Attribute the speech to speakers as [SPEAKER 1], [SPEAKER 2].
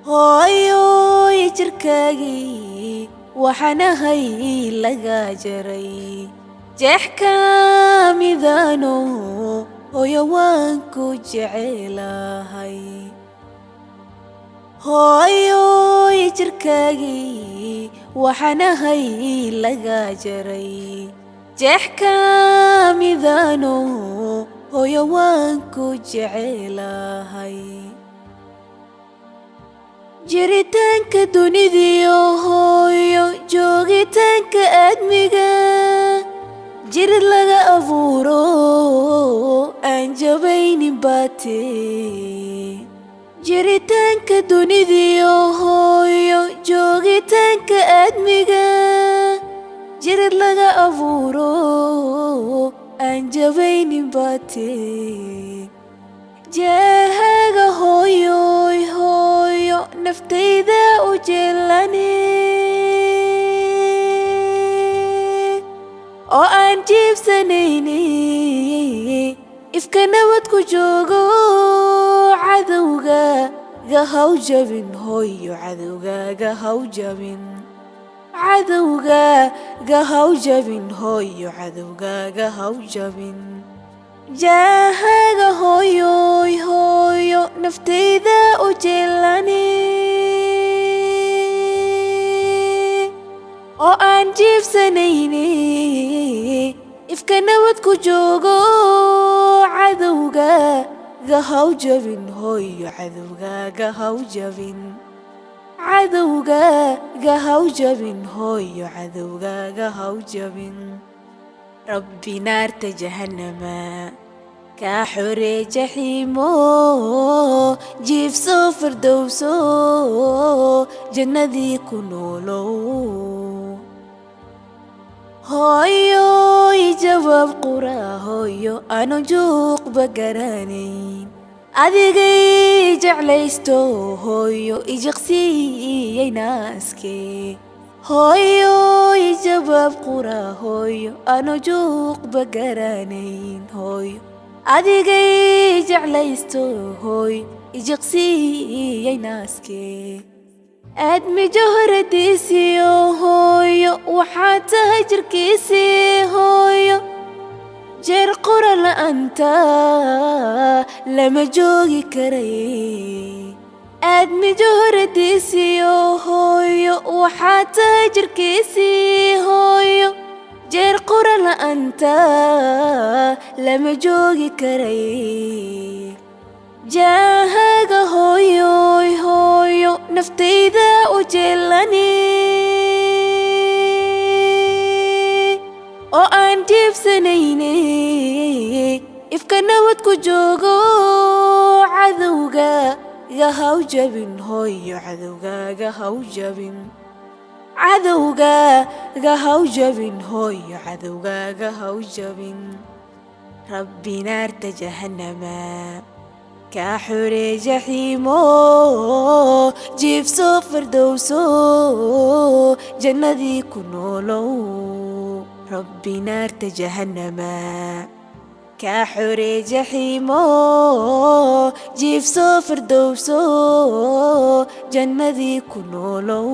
[SPEAKER 1] hooyoy jirkaagii waxaanahay laga jaray jeex ka midaano hooyo waan ku jecelahay hooyoy jirkaagii waxaanahay laga jaray jeex ka midaano hooyo waan ku jecelahay jiritaanka dunidiyo hooyo joogitaanka aadmiga jirid laga abuuro aan jabaynin baate jiritaanka dunidiyo hooyo joogitaanka aadmiga jirid laga abuuro aan jabaynin baate jaahaga hooyoy hooyo naftayda u jeelane oo aan jiibsanayne ifka nabad ku joogo cadowgaaga haw jabin hooyo cadowgaaga haw jabin cadowgaaga haw jabin hooyo cadowgaaga haw jabin jaahaga hooyoy hooyo naftayda u jeelane oo aan jiibsanayne ifka nabad ku joogo cadowgaaga haw jabin hooyo cadowgaaga haw jabin cadowgaaga haw jabin hooyo cadowgaaga haw jabin rabbi naarta jahannama kaa xoree jaxiimo jiifso firdowso jannadii ku noolow hooyoy jawaab qura hooyo aanu juuqba garanayn adigay jeclaysto hooyo ijiqsiiyey naaskee hooyoy jawaab qura hooyo aanu juuqba garanayn hooyo adigay jeclaysto hooyo ijiqsiiyey naaskee aadmi jawharadiisiyo hooyo waxaad tahay jirkiisii hooyo jeer qura la'aanta lama joogi karay aadmi jawharadiisiyo hooyo waxaad tahay jirkiisii hooyo jeer qura la'aanta lama joogi karay jaahaga hooyoy hooyo naftayda u jeelane oo aan jiibsanayne ifka nabad ku joogo cadowgaaga haw jabin hooyo cadowgaaga haw jabin cadowgaaga haw jabin hooyo cadowgaaga haw jabin rabbi naarta jahannama kaa xoree jaxiimo jiifso firdowso jannadii ku noolow rabbi naarta jahannama kaa xoree jaxiimo jiifso firdowso jannadii ku noolow